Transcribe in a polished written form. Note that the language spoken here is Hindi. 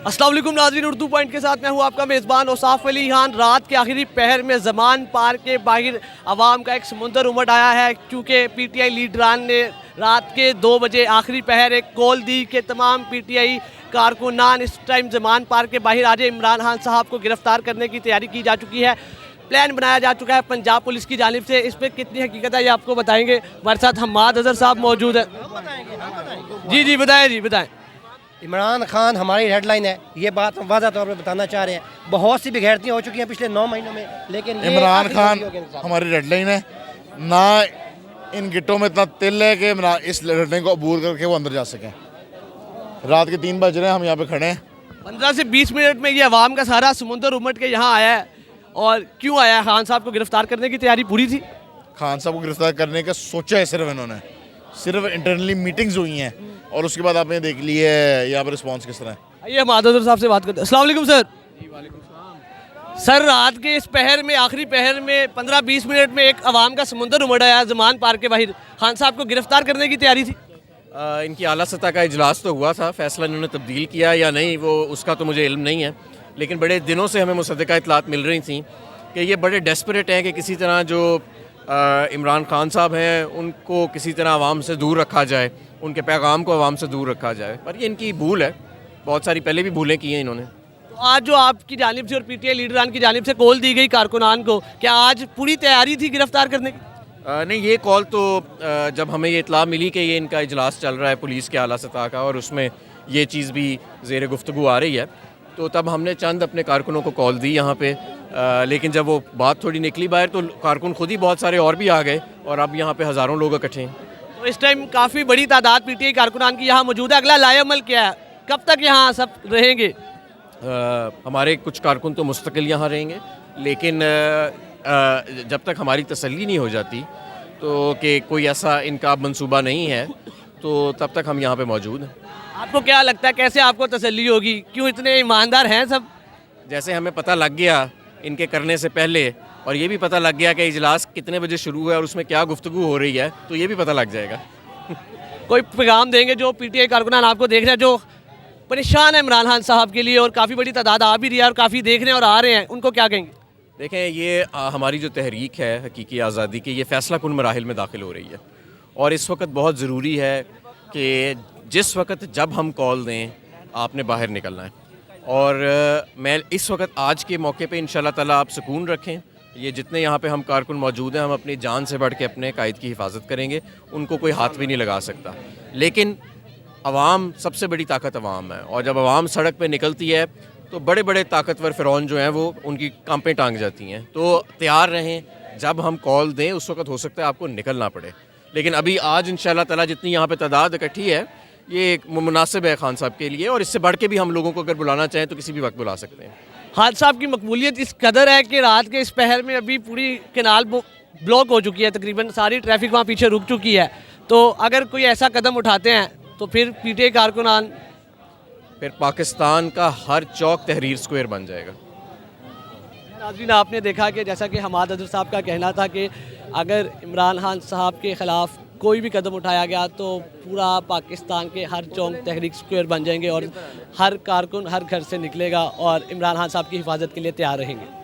अस्सलाम वालेकुम नाज़रीन, उर्दू पॉइंट के साथ मैं हूँ आपका मेज़बान औसाफ अली खान। रात के आखिरी पहर में ज़मान पार्क के बाहर आवाम का एक समुंदर उमड़ आया है, क्योंकि पीटीआई लीडरान ने रात के 2 बजे आखिरी पहर एक कॉल दी कि तमाम पीटीआई कारकुनान इस टाइम ज़मान पार्क के बाहर आ जाए। इमरान खान साहब को गिरफ़्तार करने की तैयारी की जा चुकी है, प्लान बनाया जा चुका है पंजाब पुलिस की जानिब से। इस पर कितनी हकीकत है ये आपको बताएंगे। हमारे साथ हम्माद अज़हर साहब मौजूद है। जी जी बताएँ, जी बताएँ। इमरान खान हमारी हेडलाइन है, ये बात हम वाज़ा तौर पर बताना चाह रहे हैं। बहुत सी बेगैरतियाँ हो चुकी हैं पिछले 9 महीनों में, लेकिन इमरान खान हमारी रेडलाइन है ना। इन गिट्टों में इतना तिल है कि इस रेडलाइन को अबूर करके वो अंदर जा सकें। रात के 3 बज रहे हैं, हम यहाँ पे खड़े हैं। 15 से 20 मिनट में ये अवाम का सारा समुंदर उमड़ के यहाँ आया है। और क्यों आया है? खान साहब को गिरफ्तार करने की तैयारी पूरी थी। खान साहब को गिरफ्तार करने का सोचा है सिर्फ इन्होंने, सिर्फ इंटरनली मीटिंग्स हुई हैं और उसके बाद आपने देख ली है यहाँ पर रिस्पॉन्स किस तरह है। आइए हम आदर साहब से बात करते हैं। अस्सलाम वालेकुम सर। सर, रात के इस पहर में, आखिरी पहर में 15-20 मिनट में एक अवाम का समुंदर उमड़ आया ज़मान पार्क के बाहर। खान साहब को गिरफ्तार करने की तैयारी थी। इनकी आला सतह का इजलास तो हुआ था, फैसला इन्होंने तब्दील किया या नहीं वो उसका तो मुझे इल्म नहीं है, लेकिन बड़े दिनों से हमें मुसद्दका इतलात मिल रही थी कि ये बड़े डेस्परेट हैं कि किसी तरह जो इमरान खान साहब हैं उनको किसी तरह आवाम से दूर रखा जाए, उनके पैगाम को आवाम से दूर रखा जाए। पर ये इनकी भूल है, बहुत सारी पहले भी भूलें की हैं इन्होंने। तो आज जो आपकी जानिब से और पीटीआई लीडरान की जानिब से कॉल दी गई कारकुनान को, क्या आज पूरी तैयारी थी गिरफ्तार करने की? नहीं, ये कॉल तो जब हमें ये इतला मिली कि ये इनका इजलास चल रहा है पुलिस के आला सतह का और उसमें ये चीज़ भी ज़ेर गुफ्तगू आ रही है, तो तब हमने चंद अपने कारकुनों को कॉल दी यहाँ पे। लेकिन जब वो बात थोड़ी निकली बाहर तो कारकुन खुद ही बहुत सारे और भी आ गए और अब यहाँ पे हज़ारों लोग इकट्ठे हैं। तो इस टाइम काफ़ी बड़ी तादाद पीटीआई कारकुनान की यहाँ मौजूद है। अगला लाएअमल क्या है? कब तक यहाँ सब रहेंगे? हमारे कुछ कारकुन तो मुस्तकिल यहाँ रहेंगे, लेकिन जब तक हमारी तसल्ली नहीं हो जाती तो कि कोई ऐसा इनका मंसूबा नहीं है तो तब तक हम यहाँ पे मौजूद हैं। आपको क्या लगता है, कैसे आपको तसल्ली होगी? क्यों इतने ईमानदार हैं सब? जैसे हमें पता लग गया इनके करने से पहले, और ये भी पता लग गया कि इजलास कितने बजे शुरू है और उसमें क्या गुफ्तगू हो रही है, तो ये भी पता लग जाएगा। कोई पैगाम देंगे जो पीटीआई कारकुनान आपको देख रहे हैं, जो परेशान है इमरान खान साहब के लिए और काफ़ी बड़ी तादाद आ भी रही है और काफ़ी देख रहे हैं और आ रहे हैं, उनको क्या कहेंगे? देखें, ये हमारी जो तहरीक है हकीकी आज़ादी की, ये फ़ैसला कुन मराहिल में दाखिल हो रही है और इस वक्त बहुत ज़रूरी है कि जिस वक्त जब हम कॉल दें आपने बाहर निकलना है। और मैं इस वक्त आज के मौके पे इंशाल्लाह ताला आप सुकून रखें। ये जितने यहाँ पे हम कारकुन मौजूद हैं, हम अपनी जान से बढ़ के अपने कायद की हिफाजत करेंगे, उनको कोई हाथ भी नहीं लगा सकता। लेकिन अवाम, सबसे बड़ी ताकत अवाम है और जब अवाम सड़क पे निकलती है तो बड़े बड़े ताकतवर फ़िरौन जो हैं वो उनकी कांपें टांग जाती हैं। तो तैयार रहें, जब हम कॉल दें उस वक्त हो सकता है आपको निकलना पड़े, लेकिन अभी आज इंशाल्लाह ताला जितनी यहाँ पे तादाद इकट्ठी है ये एक मुनासिब है खान साहब के लिए, और इससे बढ़ के भी हम लोगों को अगर बुलाना चाहें तो किसी भी वक्त बुला सकते हैं। खान साहब की मकबूलियत इस कदर है कि रात के इस पहर में अभी पूरी कैनाल ब्लॉक हो चुकी है, तकरीबन सारी ट्रैफिक वहाँ पीछे रुक चुकी है। तो अगर कोई ऐसा कदम उठाते हैं तो फिर पीटीआई कारकुनान, फिर पाकिस्तान का हर चौक तहरीर स्क्वायर बन जाएगा। नाज़रीन, आपने देखा कि जैसा कि हम्माद अज़हर साहब का कहना था कि अगर इमरान खान साहब के ख़िलाफ़ कोई भी कदम उठाया गया तो पूरा पाकिस्तान के हर चौक तहरीर स्क्वायर बन जाएंगे और हर कारकुन हर घर से निकलेगा और इमरान खान साहब की हिफाजत के लिए तैयार रहेंगे।